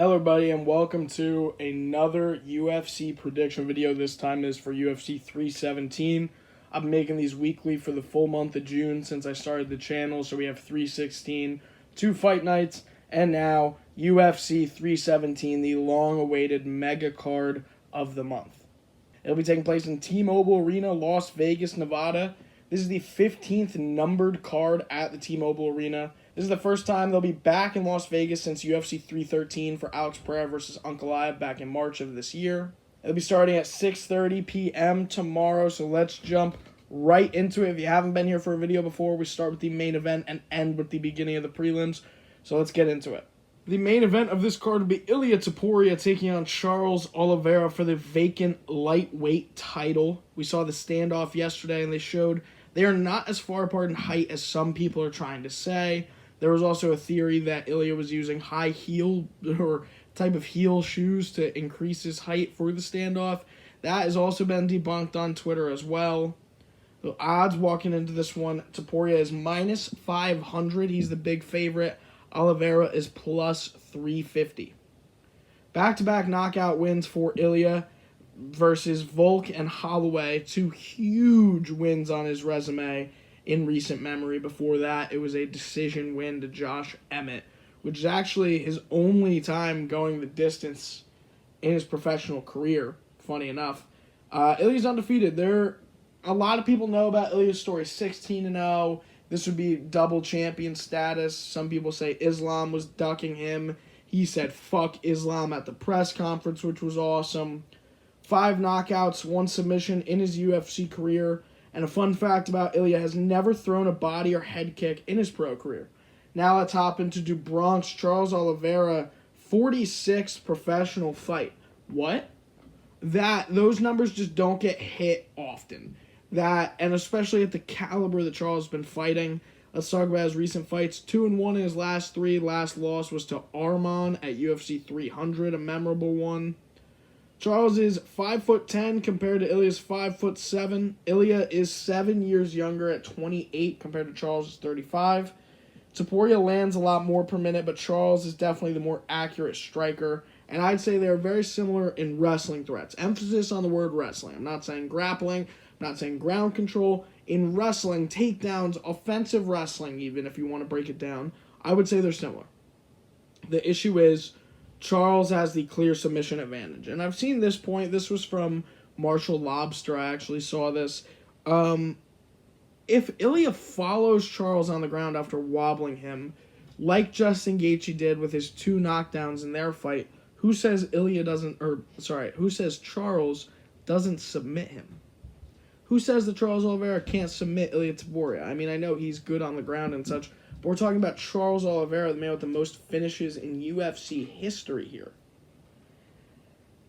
Hello everybody and welcome to another UFC prediction video. This time is for UFC 317. I've been making these weekly for the full month of June since I started the channel. So we have 316, 2 fight nights, and now UFC 317, the long-awaited mega card of the month. It'll be taking place in T-Mobile Arena, Las Vegas, Nevada. This is the 15th numbered card at the T-Mobile Arena. This is the first time they'll be back in Las Vegas since UFC 313 for Alex Pereira versus Ankalaev back in March of this year. It'll be starting at 6:30 p.m. tomorrow, so let's jump right into it. If you haven't been here for a video before, we start with the main event and end with the beginning of the prelims, so let's get into it. The main event of this card will be Ilia Topuria taking on Charles Oliveira for the vacant lightweight title. We saw the standoff yesterday, and they showed they are not as far apart in height as some people are trying to say. There was also a theory that Ilia was using high heel or type of heel shoes to increase his height for the standoff. That has also been debunked on Twitter as well. The odds walking into this one, Topuria is minus 500. He's the big favorite. Oliveira is plus 350. Back-to-back knockout wins for Ilia versus Volk and Holloway. Two huge wins on his resume in recent memory. Before that, it was a decision win to Josh Emmett, which is actually his only time going the distance in his professional career, funny enough. Ilia's undefeated. A lot of people know about Ilia's story, 16-0. This would be double champion status. Some people say Islam was ducking him. He said, fuck Islam at the press conference, which was awesome. 5 knockouts, 1 submission in his UFC career. And a fun fact about Ilia, has never thrown a body or head kick in his pro career. Now let's hop into Du Bronx. Charles Oliveira, 46 professional fight. What? Those numbers just don't get hit often. And especially at the caliber that Charles has been fighting. Let's talk about his recent fights. 2-1 in his last 3. Last loss was to Arman at UFC 300, a memorable one. Charles is 5'10" compared to Ilia's 5'7". Ilia is 7 years younger at 28 compared to Charles' 35. Topuria lands a lot more per minute, but Charles is definitely the more accurate striker. And I'd say they're very similar in wrestling threats. Emphasis on the word wrestling. I'm not saying grappling. I'm not saying ground control. In wrestling, takedowns, offensive wrestling even, if you want to break it down, I would say they're similar. The issue is Charles has the clear submission advantage. And I've seen this point. This was from Marshall Lobster. I actually saw this. If Ilia follows Charles on the ground after wobbling him, like Justin Gaethje did with his 2 knockdowns in their fight, who says Charles doesn't submit him? Who says that Charles Oliveira can't submit Ilia Topuria? I mean, I know he's good on the ground and such, but we're talking about Charles Oliveira, the man with the most finishes in UFC history here.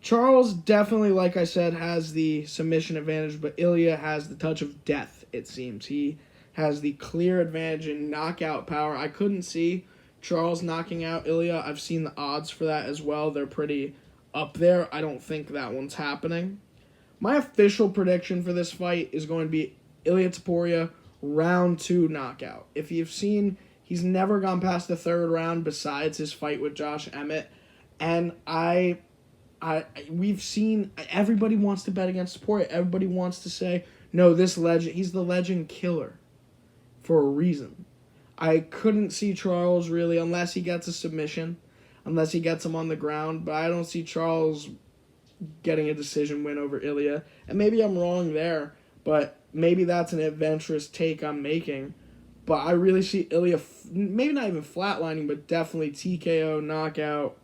Charles definitely, like I said, has the submission advantage, but Ilia has the touch of death, it seems. He has the clear advantage in knockout power. I couldn't see Charles knocking out Ilia. I've seen the odds for that as well. They're pretty up there. I don't think that one's happening. My official prediction for this fight is going to be Ilia Topuria round 2 knockout. If you've seen, he's never gone past the 3rd round besides his fight with Josh Emmett. And we've seen, everybody wants to bet against Topuria. Everybody wants to say, no, this legend, he's the legend killer for a reason. I couldn't see Charles really, unless he gets a submission, unless he gets him on the ground. But I don't see Charles getting a decision win over Ilia. And maybe I'm wrong there, but maybe that's an adventurous take I'm making. But I really see Ilia, maybe not even flatlining, but definitely TKO, knockout,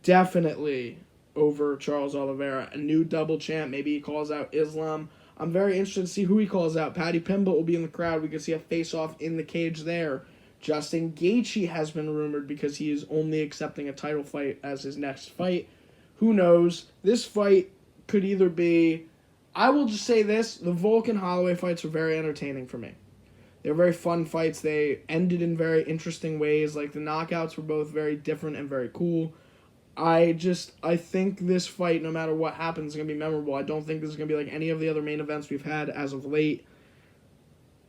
definitely over Charles Oliveira. A new double champ. Maybe he calls out Islam. I'm very interested to see who he calls out. Paddy Pimblett will be in the crowd. We could see a face-off in the cage there. Justin Gaethje has been rumored because he is only accepting a title fight as his next fight. Who knows? This fight could either be... I will just say this. The Volk and Holloway fights were very entertaining for me. They were very fun fights. They ended in very interesting ways. Like, the knockouts were both very different and very cool. I think this fight, no matter what happens, is going to be memorable. I don't think this is going to be like any of the other main events we've had as of late.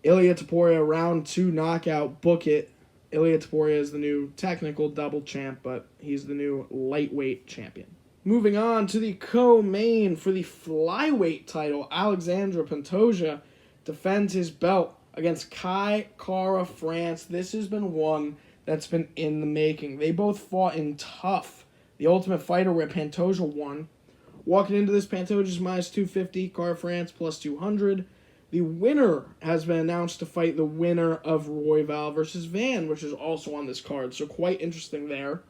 Ilia Topuria, round 2 knockout, book it. Ilia Topuria is the new technical double champ, but he's the new lightweight champion. Moving on to the co-main for the flyweight title, Alexandre Pantoja defends his belt against Kai Kara France. This has been one that's been in the making. They both fought in TUF, the Ultimate Fighter, where Pantoja won. Walking into this, Pantoja's minus 250, Kara France plus 200. The winner has been announced to fight the winner of Royval versus Van, which is also on this card, so quite interesting there.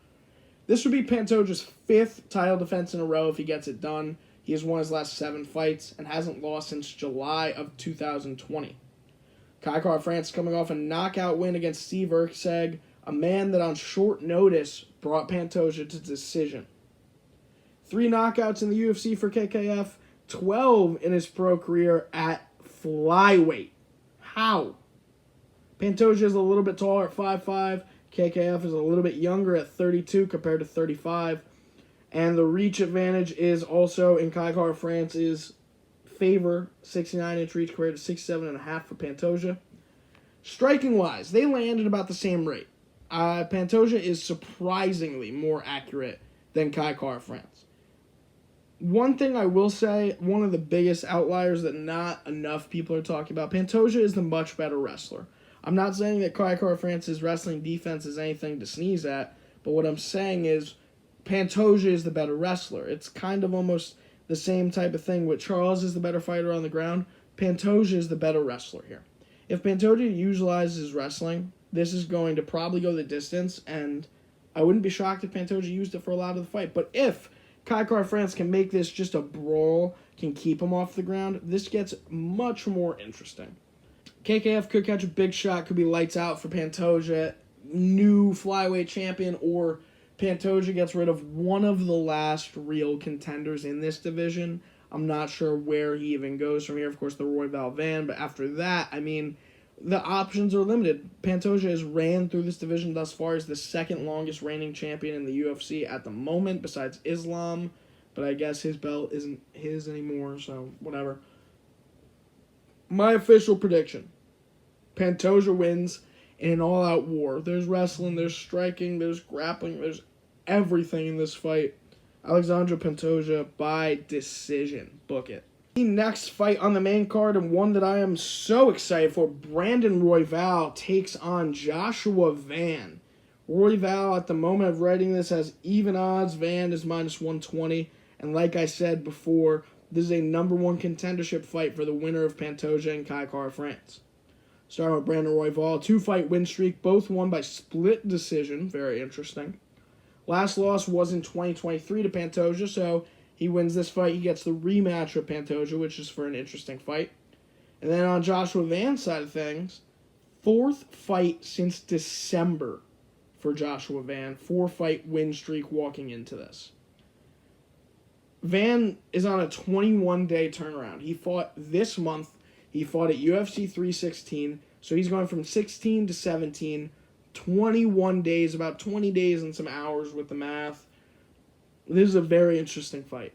This would be Pantoja's 5th title defense in a row if he gets it done. He has won his last 7 fights and hasn't lost since July of 2020. Kai Kara France coming off a knockout win against Steve Erkseg, a man that on short notice brought Pantoja to decision. 3 knockouts in the UFC for KKF, 12 in his pro career at flyweight. How? Pantoja is a little bit taller at 5'5". KKF is a little bit younger at 32 compared to 35. And the reach advantage is also in Kai Kara France's favor. 69-inch reach compared to 67.5 for Pantoja. Striking-wise, they landed about the same rate. Pantoja is surprisingly more accurate than Kai Kara France. One thing I will say, one of the biggest outliers that not enough people are talking about, Pantoja is the much better wrestler. I'm not saying that Kai Kara France's wrestling defense is anything to sneeze at, but what I'm saying is Pantoja is the better wrestler. It's kind of almost the same type of thing. With Charles is the better fighter on the ground, Pantoja is the better wrestler here. If Pantoja utilizes his wrestling, this is going to probably go the distance, and I wouldn't be shocked if Pantoja used it for a lot of the fight. But if Kai Kara France can make this just a brawl, can keep him off the ground, this gets much more interesting. KKF could catch a big shot, could be lights out for Pantoja, new flyweight champion, or Pantoja gets rid of one of the last real contenders in this division. I'm not sure where he even goes from here. Of course, the Royval Van, but after that, I mean, the options are limited. Pantoja has ran through this division thus far as the second longest reigning champion in the UFC at the moment, besides Islam, but I guess his belt isn't his anymore, so whatever. My official prediction: Pantoja wins in an all-out war. There's wrestling, there's striking, there's grappling, there's everything in this fight. Alexandre Pantoja by decision. Book it. The next fight on the main card, and one that I am so excited for, Brandon Royval takes on Joshua Van. Royval, at the moment of writing this, has even odds. Van is minus 120. And like I said before, this is a number 1 contendership fight for the winner of Pantoja and Kai Kara France. Starting with Brandon Royval, 2-fight win streak, both won by split decision. Very interesting. Last loss was in 2023 to Pantoja, so he wins this fight. He gets the rematch with Pantoja, which is for an interesting fight. And then on Joshua Van's side of things, 4th fight since December for Joshua Van. 4-fight win streak walking into this. Van is on a 21-day turnaround. He fought this month. He fought at UFC 316, so he's going from 16 to 17, 21 days, about 20 days and some hours with the math. This is a very interesting fight.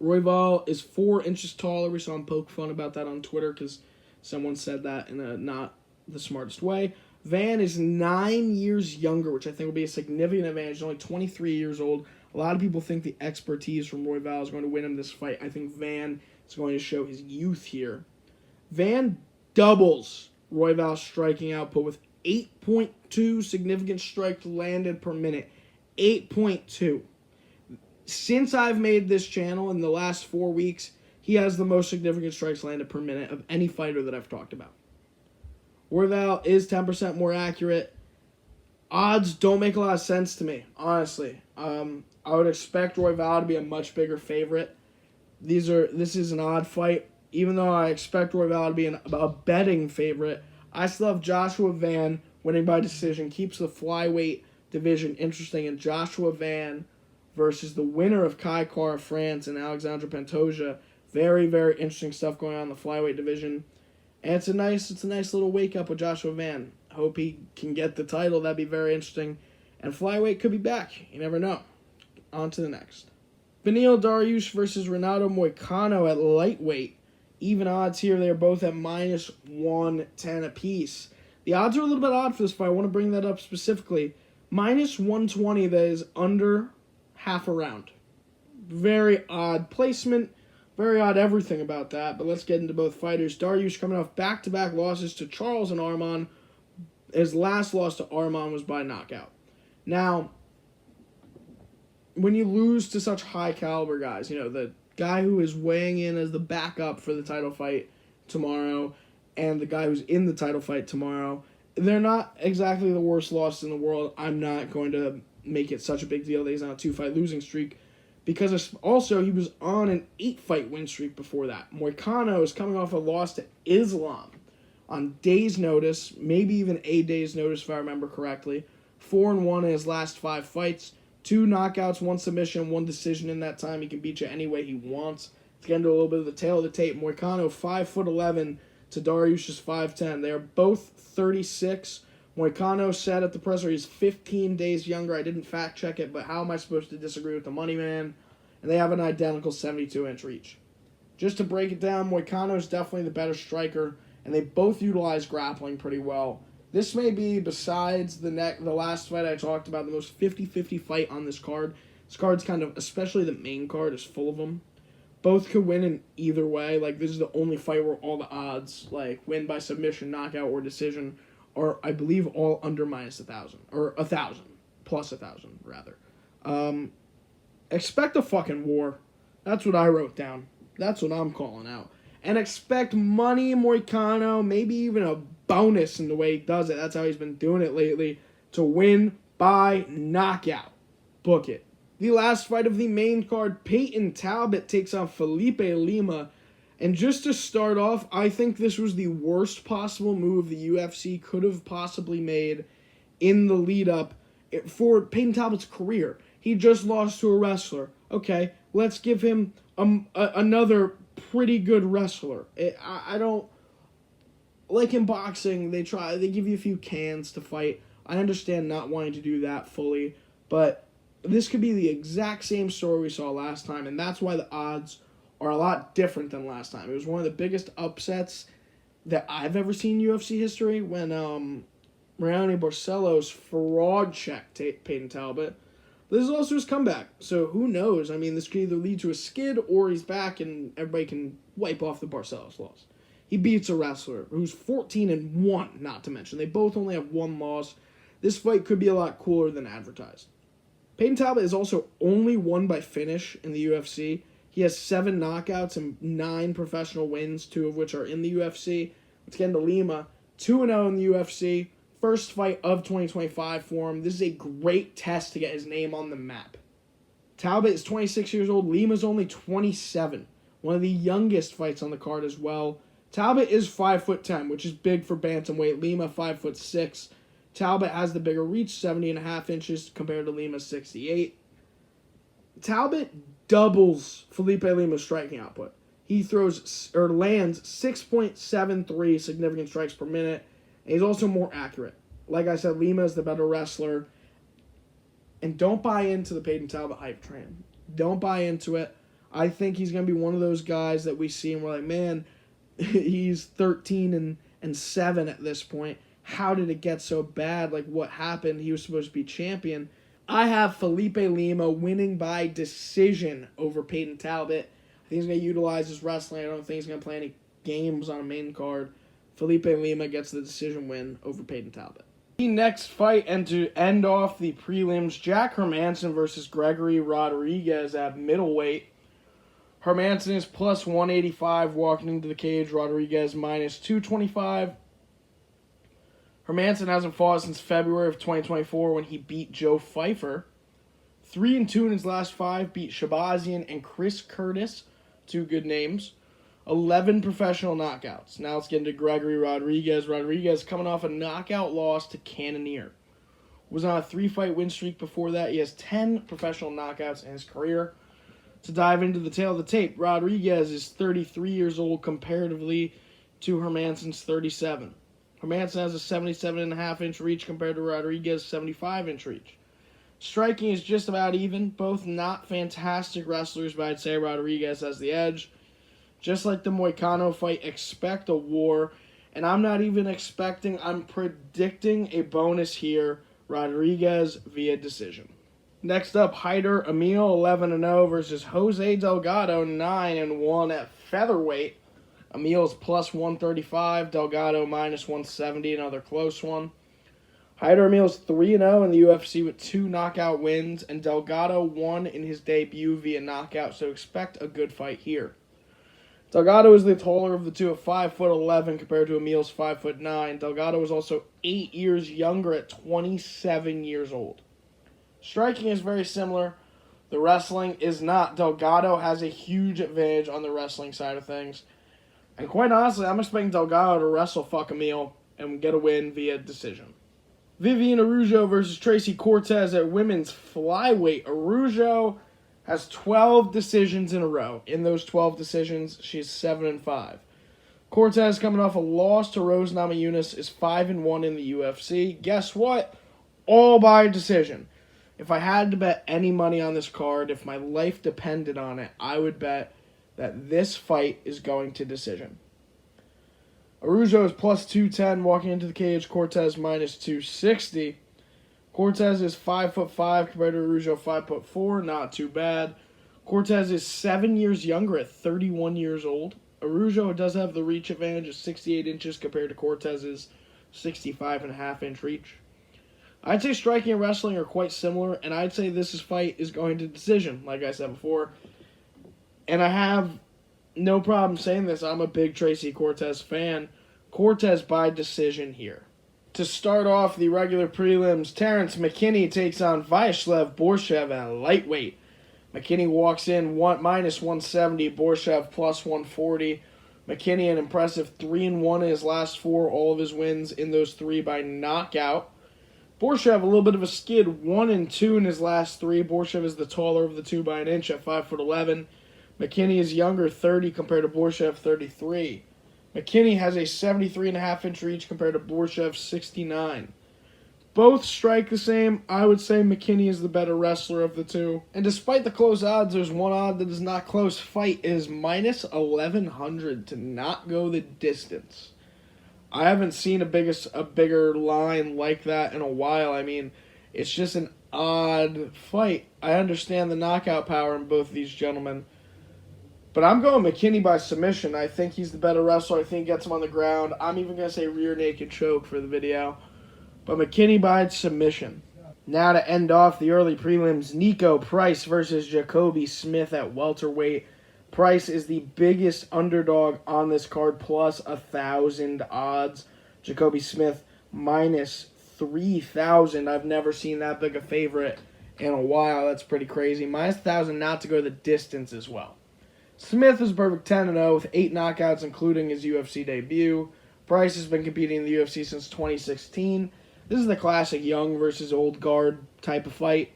Royval is 4 inches taller. We saw him poke fun about that on Twitter because someone said that in a not the smartest way. Van is 9 years younger, which I think will be a significant advantage. He's only 23 years old. A lot of people think the expertise from Royval is going to win him this fight. I think Van is going to show his youth here. Van doubles Royval's striking output with 8.2 significant strikes landed per minute. 8.2. Since I've made this channel in the last 4 weeks, he has the most significant strikes landed per minute of any fighter that I've talked about. Royval is 10% more accurate. Odds don't make a lot of sense to me, honestly. I would expect Royval to be a much bigger favorite. This is an odd fight. Even though I expect Royval to be a betting favorite, I still have Joshua Van winning by decision. Keeps the flyweight division interesting. And Joshua Van versus the winner of Kai Kara France and Alexandre Pantoja. Very, very interesting stuff going on in the flyweight division. And it's a nice little wake-up with Joshua Van. I hope he can get the title. That'd be very interesting. And flyweight could be back. You never know. On to the next. Beneil Dariush versus Renato Moicano at lightweight. Even odds here. They're both at minus 110 apiece. The odds are a little bit odd for this fight. I want to bring that up specifically. -120, that is under half a round. Very odd placement. Very odd everything about that. But let's get into both fighters. Dariush coming off back-to-back losses to Charles and Arman. His last loss to Arman was by knockout. Now, when you lose to such high-caliber guys, the guy who is weighing in as the backup for the title fight tomorrow and the guy who's in the title fight tomorrow, they're not exactly the worst losses in the world. I'm not going to make it such a big deal that he's on a 2-fight losing streak, because also he was on an 8-fight win streak before that. Moicano is coming off a loss to Islam on days' notice, maybe even a day's notice if I remember correctly. 4-1 in his last 5 fights. 2 knockouts, 1 submission, 1 decision in that time. He can beat you any way he wants. Let's get into a little bit of the tail of the tape. Moicano 5'11" to Dariush's 5'10". They are both 36. Moicano said at the presser he's 15 days younger. I didn't fact check it, but how am I supposed to disagree with the money man? And they have an identical 72-inch reach. Just to break it down, Moicano is definitely the better striker, and they both utilize grappling pretty well. This may be, besides the last fight I talked about, the most 50-50 fight on this card. This card's kind of, especially the main card, is full of them. Both could win in either way. This is the only fight where all the odds, win by submission, knockout, or decision, are, I believe, all under -1,000. Or 1,000. Plus 1,000, rather. Expect a fucking war. That's what I wrote down. That's what I'm calling out. And expect money, Moicano, maybe even a bonus in the way he does it. That's how he's been doing it lately. To win by knockout. Book it. The last fight of the main card, Peyton Talbot takes on Felipe Lima. And just to start off, I think this was the worst possible move the UFC could have possibly made in the lead-up for Peyton Talbot's career. He just lost to a wrestler. Okay, let's give him another pretty good wrestler. I don't... Like in boxing, they give you a few cans to fight. I understand not wanting to do that fully, but this could be the exact same story we saw last time, and that's why the odds are a lot different than last time. It was one of the biggest upsets that I've ever seen in UFC history when Raoni Barcelos fraud-checked Peyton Talbot. This is also his comeback, so who knows? I mean, this could either lead to a skid or he's back and everybody can wipe off the Barcelos loss. He beats a wrestler who's 14-1, not to mention. They both only have 1 loss. This fight could be a lot cooler than advertised. Peyton Talbot is also only won by finish in the UFC. He has 7 knockouts and 9 professional wins, 2 of which are in the UFC. Let's get into Lima. 2-0 in the UFC. First fight of 2025 for him. This is a great test to get his name on the map. Talbot is 26 years old. Lima's only 27. One of the youngest fights on the card as well. Talbot is 5'10", which is big for bantamweight. Lima 5'6". Talbot has the bigger reach, 70.5 inches compared to Lima's 68. Talbot doubles Felipe Lima's striking output. He lands 6.73 significant strikes per minute, and he's also more accurate. Like I said, Lima is the better wrestler. And don't buy into the Peyton Talbot hype train. Don't buy into it. I think he's going to be one of those guys that we see and we're like, man, he's 13-7 at this point. How did it get so bad? What happened? He was supposed to be champion. I have Felipe Lima winning by decision over Peyton Talbot. I think he's going to utilize his wrestling. I don't think he's going to play any games on a main card. Felipe Lima gets the decision win over Peyton Talbot. The next fight, and to end off the prelims, Jack Hermansson versus Gregory Rodriguez at middleweight. Hermansson is plus 185 walking into the cage. Rodriguez minus 225. Hermansson hasn't fought since February of 2024 when he beat Joe Pfeiffer. 3-2 in his last 5, beat Shabazian and Chris Curtis, 2 good names. 11 professional knockouts. Now let's get into Gregory Rodriguez. Rodriguez coming off a knockout loss to Cannonier. Was on a 3-fight win streak before that. He has 10 professional knockouts in his career. To dive into the tail of the tape, Rodriguez is 33 years old comparatively to Hermansson's 37. Hermansson has a 77.5-inch reach compared to Rodriguez's 75-inch reach. Striking is just about even. Both not fantastic wrestlers, but I'd say Rodriguez has the edge. Just like the Moicano fight, expect a war. And I'm not even expecting, I'm predicting a bonus here. Rodriguez via decision. Next up, Hyder Emil 11-0 versus Jose Delgado 9-1 at featherweight. Emil's plus 135, Delgado minus 170, another close one. Hyder Emil's 3-0 in the UFC with 2 knockout wins, and Delgado won in his debut via knockout, so expect a good fight here. Delgado is the taller of the two at 5'11" compared to Emil's 5'9". Delgado is also 8 years younger at 27 years old. Striking is very similar. The wrestling is not. Delgado has a huge advantage on the wrestling side of things. And quite honestly, I'm expecting Delgado to wrestle fuck Emil and get a win via decision. Viviane Araújo versus Tracy Cortez at women's flyweight. Araújo has 12 decisions in a row. In those 12 decisions, she's 7-5. Cortez, coming off a loss to Rose Namajunas, is 5-1 in the UFC. Guess what? All by decision. If I had to bet any money on this card, if my life depended on it, I would bet that this fight is going to decision. Araújo is plus 210 walking into the cage. Cortez minus 260. Cortez is 5'5" compared to Araújo 5'4". Not too bad. Cortez is 7 years younger at 31 years old. Araújo does have the reach advantage of 68 inches compared to Cortez's 65.5-inch reach. I'd say striking and wrestling are quite similar, and I'd say this fight is going to decision, like I said before. And I have no problem saying this. I'm a big Tracy Cortez fan. Cortez by decision here. To start off the regular prelims, Terrence McKinney takes on Vyacheslav Borshev at lightweight. McKinney walks in minus 170, Borshev plus 140. McKinney an impressive 3-1 in his last 4, all of his wins in those 3 by knockout. Borshev a little bit of a skid, 1-2 in his last 3. Borshev is the taller of the two by an inch at 5'11". McKinney is younger, 30 compared to Borshev, 33. McKinney has a 73.5-inch reach compared to Borshev, 69. Both strike the same. I would say McKinney is the better wrestler of the two. And despite the close odds, there's one odd that is not close. Fight is minus 1,100 to not go the distance. I haven't seen a bigger line like that in a while. I mean, it's just an odd fight. I understand the knockout power in both of these gentlemen. But I'm going McKinney by submission. I think he's the better wrestler. I think he gets him on the ground. I'm even going to say rear naked choke for the video. But McKinney by submission. Now to end off the early prelims, Nico Price versus Jacoby Smith at welterweight. Price is the biggest underdog on this card, plus 1,000 odds. Jacoby Smith minus 3,000. I've never seen that big a favorite in a while. That's pretty crazy. Minus 1,000 not to go the distance as well. Smith is perfect 10-0 with 8 knockouts, including his UFC debut. Price has been competing in the UFC since 2016. This is the classic young versus old guard type of fight.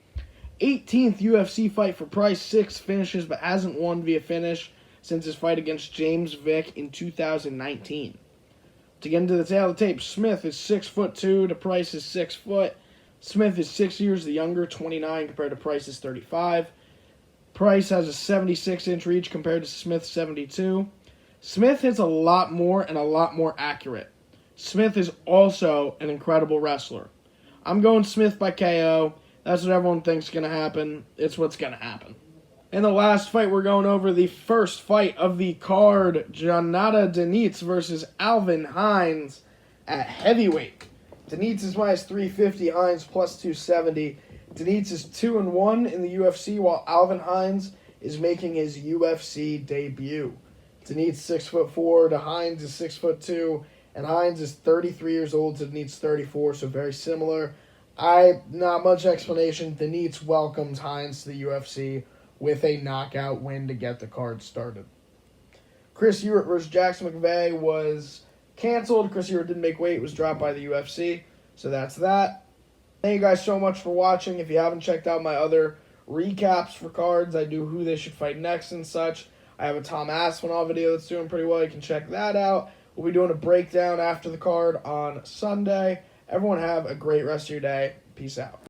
18th UFC fight for Price, 6 finishes, but hasn't won via finish since his fight against James Vick in 2019. To get into the tail of the tape, Smith is 6'2" to Price's 6 foot. Smith is 6 years the younger, 29 compared to Price's 35. Price has a 76-inch reach compared to Smith's 72. Smith hits a lot more and a lot more accurate. Smith is also an incredible wrestler. I'm going Smith by KO. That's what everyone thinks is going to happen. It's what's going to happen. In the last fight, we're going over the first fight of the card. Jonata Denitz versus Alvin Hines at heavyweight. Denitz is minus 350, Hines plus 270. Denitz is 2-1 in the UFC, while Alvin Hines is making his UFC debut. Denitz 6'4" to Hines is 6'2", and Hines is 33 years old to Denitz 34, so very similar. Not much explanation. Denitz welcomes Hines to the UFC with a knockout win to get the card started. Chris Ewart versus Jackson McVeigh was canceled. Chris Ewart didn't make weight. It was dropped by the UFC, so that's that. Thank you guys so much for watching. If you haven't checked out my other recaps for cards, I do who they should fight next and such. I have a Tom Aspinall video that's doing pretty well. You can check that out. We'll be doing a breakdown after the card on Sunday. Everyone have a great rest of your day. Peace out.